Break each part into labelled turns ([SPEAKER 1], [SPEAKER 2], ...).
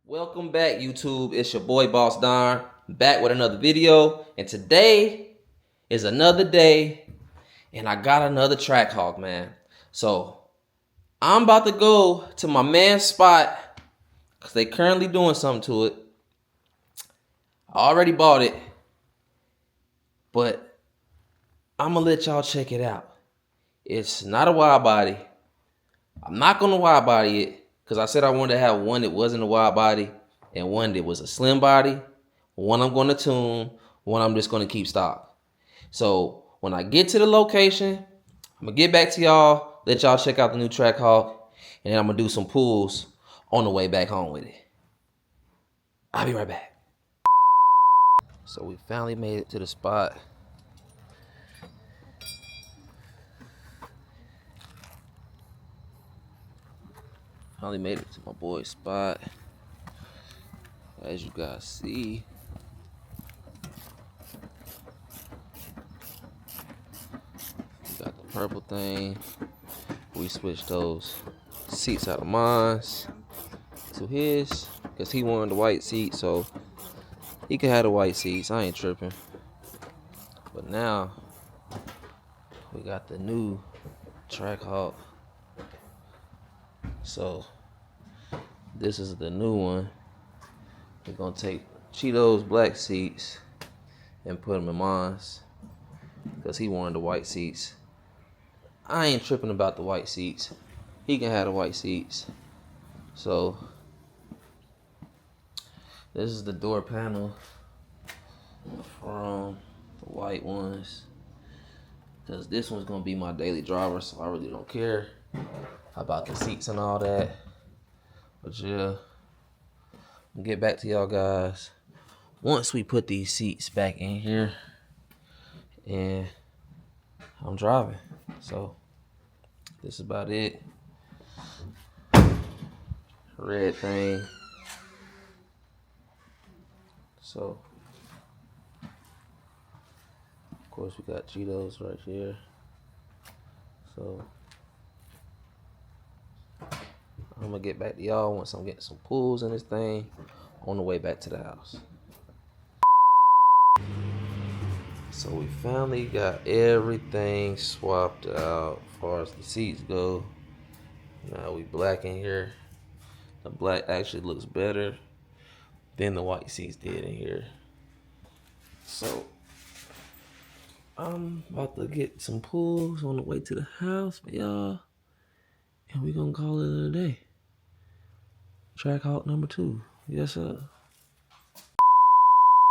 [SPEAKER 1] Welcome back, YouTube. It's your boy Boss Don, back with another video. And today is another day, and I got another Trackhawk, man. So I'm about to go to my man's spot because they currently doing something to it. I already bought it, but I'm gonna let y'all check it out. It's not a wide body. I'm not gonna wide body it because I said I wanted to have one that wasn't a wide body and one that was a slim body. One I'm gonna tune, one I'm just gonna keep stock. So when I get to the location, I'm gonna get back to y'all, let y'all check out the new Trackhawk, and then I'm gonna do some pulls on the way back home with it. I'll be right back. So we finally made it to the spot. Finally made it to my boy's spot. As you guys see, we got the purple thing. We switched those seats out of mine to his because he wanted the white seat, so he can have the white seats. I ain't tripping. But now we got the new Trackhawk. So this is the new one. We're gonna take Cheeto's black seats and put them in mine because he wanted the white seats. I ain't tripping about the white seats. He can have the white seats. So this is the door panel from the white ones, because this one's gonna be my daily driver, so I really don't care about the seats and all that. But yeah, I'll get back to y'all guys once we put these seats back in here and I'm driving. So this is about it. Red thing. So of course we got Cheetos right here. So I'm gonna get back to y'all once I'm getting some pulls in this thing on the way back to the house. So we finally got everything swapped out as far as the seats go. Now we black in here. The black actually looks better than the white seats did in here. So I'm about to get some pulls on the way to the house for y'all, and we gonna call it a day. Trackhawk number 2. Yes, sir.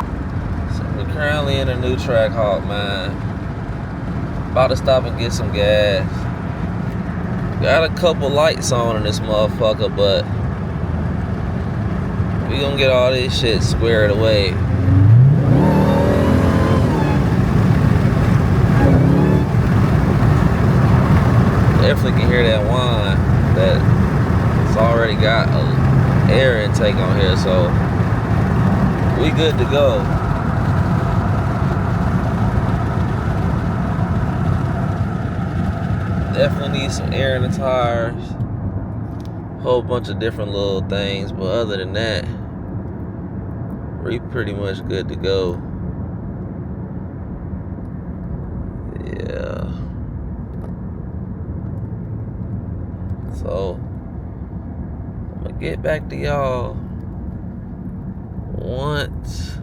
[SPEAKER 1] So we're currently in a new Trackhawk, man. About to stop and get some gas. Got a couple lights on in this motherfucker, but we gonna get all this shit squared away. Definitely can hear that whine that it's already got an air intake on here, so we good to go. Definitely need some air in the tires. Whole bunch of different little things, but other than that, we pretty much good to go. Yeah. So I'm gonna get back to y'all once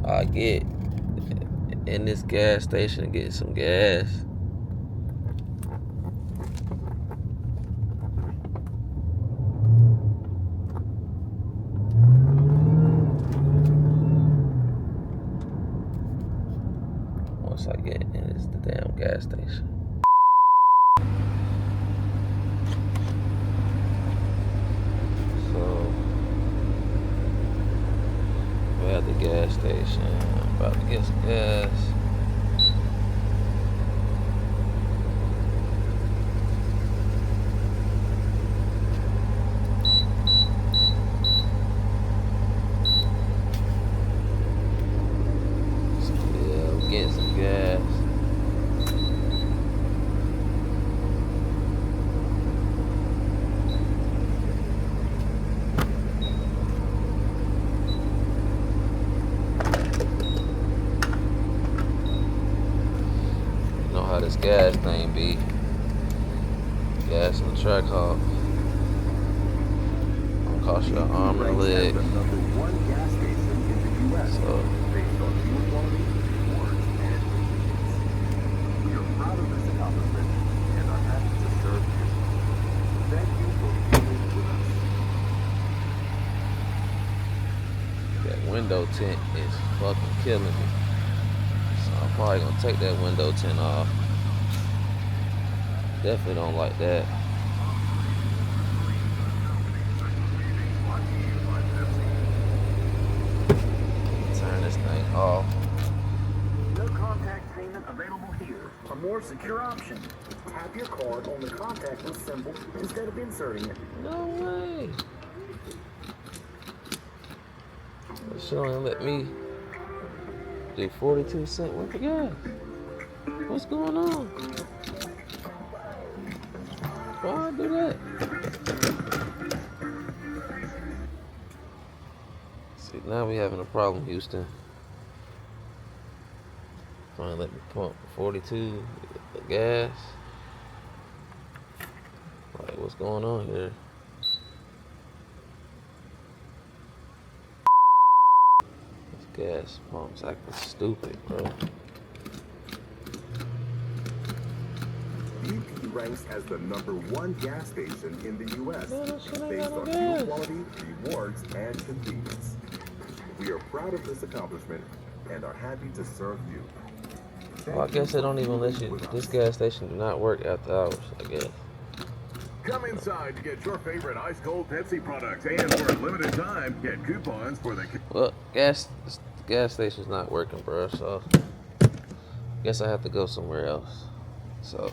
[SPEAKER 1] I get in this gas station and get some gas. Once I get in this the damn gas station. So we're at the gas station. I'm about to get some gas. So yeah, we're getting some gas. gas thing be. Gas in the track hawk. Gonna cost you an arm and a leg. So that window tint is fucking killing me. So I'm probably gonna take that window tint off. Definitely don't like that. Turn this thing off.
[SPEAKER 2] No contact payment available here. A more secure option. Tap your card on the contactless symbol instead of inserting it.
[SPEAKER 1] No way. It sure ain't let me do 42 cents worth of gas. What's going on? Why I do that? See, now we having a problem, Houston. Trying to let me pump 42 gas. Like, what's going on here? This gas pump's acting stupid, bro.
[SPEAKER 3] BP ranks as the #1 gas station in the U.S.
[SPEAKER 1] Man, that shit ain't
[SPEAKER 3] based
[SPEAKER 1] got no
[SPEAKER 3] on
[SPEAKER 1] gas.
[SPEAKER 3] fuel quality, rewards, and convenience. We are proud of this accomplishment and are happy to serve you.
[SPEAKER 1] Well, I guess they don't even let you. This gas station do not work after hours, I guess.
[SPEAKER 4] Come inside to get your favorite ice cold Pepsi products, and for a limited time, get coupons for the.
[SPEAKER 1] Well, the gas station's not working, bro. So, guess I have to go somewhere else. So,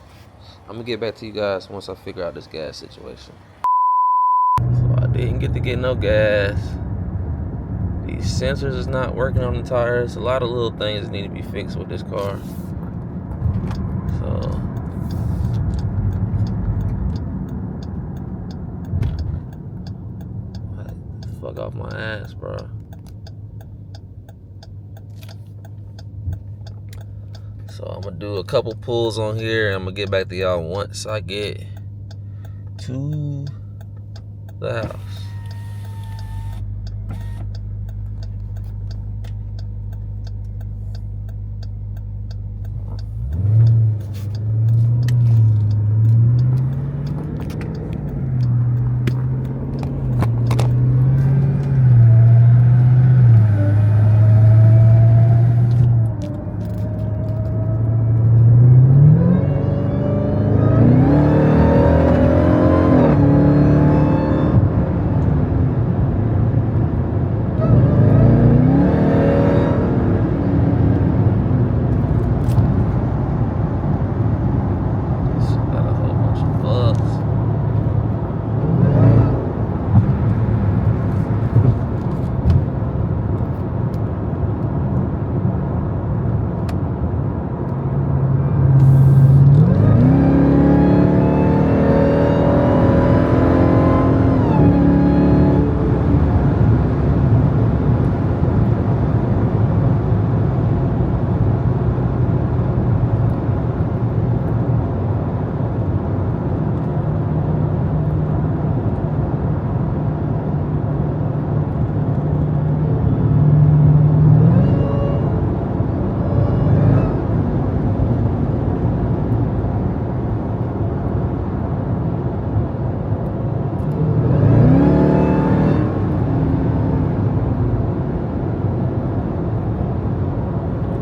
[SPEAKER 1] I'm gonna get back to you guys once I figure out this gas situation. So I didn't get to get no gas. These sensors is not working on the tires. A lot of little things need to be fixed with this car. So. Fuck off my ass, bro. So I'm gonna do a couple pulls on here and I'm gonna get back to y'all once I get to the house.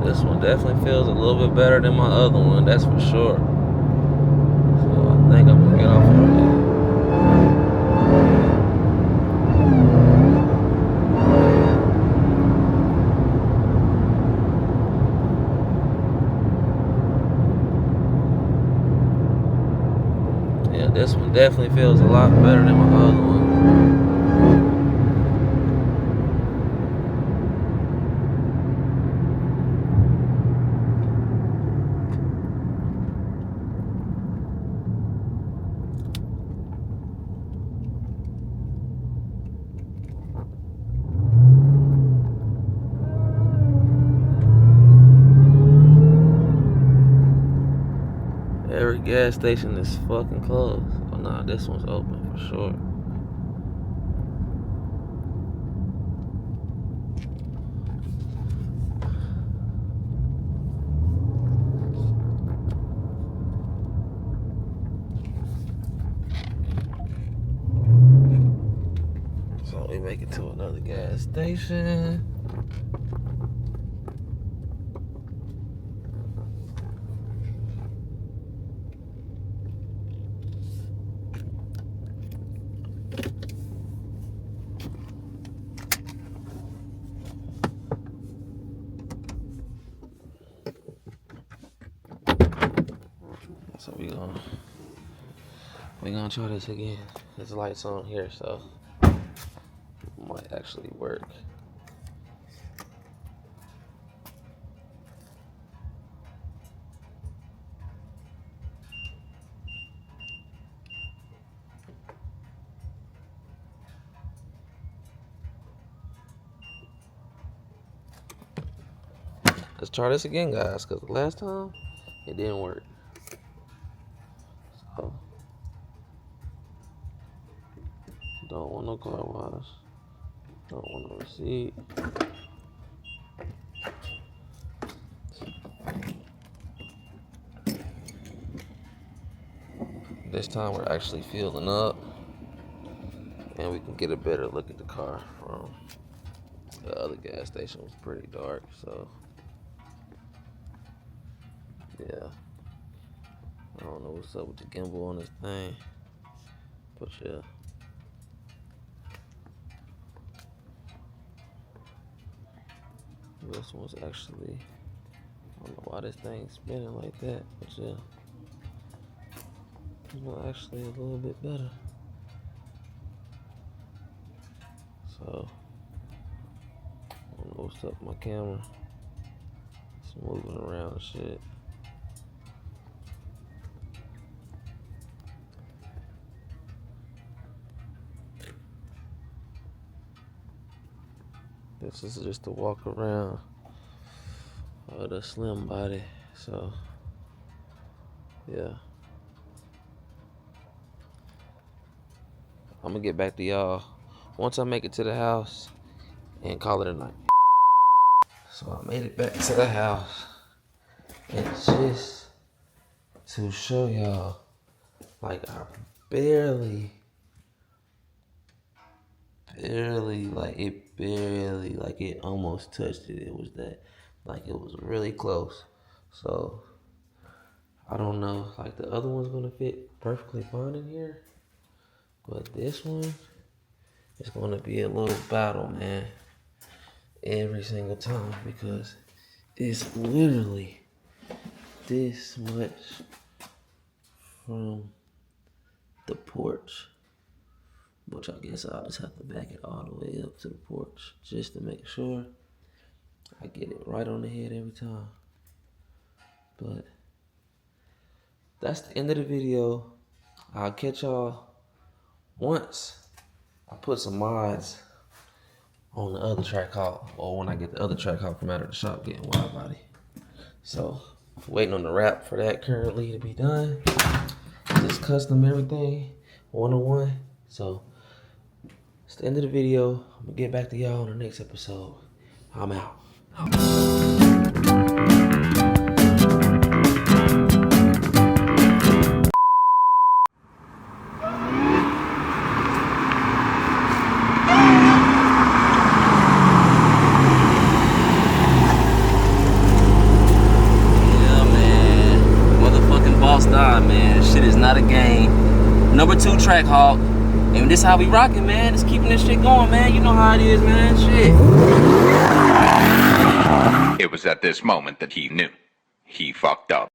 [SPEAKER 1] This one definitely feels a little bit better than my other one, that's for sure. So I think I'm gonna get off of it. Yeah, this one definitely feels a lot better than my other one. gas station is fucking closed. Oh nah, this one's open for sure. So we make it to another gas station. So we gonna try this again. There's lights on here, so it might actually work. Let's try this again, guys, because the last time it didn't work. So don't want no car wash. Don't want no receipt. This time we're actually filling up, and we can get a better look at the car from the other gas station. It was pretty dark, so yeah. I don't know what's up with the gimbal on this thing, but yeah. This one's actually, I don't know why this thing's spinning like that, but yeah. This one's actually a little bit better. So, I don't know what's up with my camera. It's moving around and shit. This is just a walk around of the Slim body, so yeah. I'm gonna get back to y'all once I make it to the house and call it a night. So I made it back to the house, and just to show y'all, like I barely, like it almost touched it. It was that, like it was really close. So I don't know, like the other one's gonna fit perfectly fine in here, but this one is gonna be a little battle, man, every single time, because it's literally this much from the porch. Which I guess I'll just have to back it all the way up to the porch just to make sure I get it right on the head every time. But that's the end of the video. I'll catch y'all once I put some mods on the other Trackhawk, or when I get the other Trackhawk from out of the shop getting wide body. So waiting on the wrap for that currently to be done. Just custom everything 101. So it's the end of the video. I'm gonna get back to y'all on the next episode. I'm out. Yeah, man. Motherfucking boss died, man. Shit is not a game. Number 2 Trackhawk. And this how we rockin', man. Just keeping this shit going, man. You know how it is, man. Shit.
[SPEAKER 5] It was at this moment that he knew. He fucked up.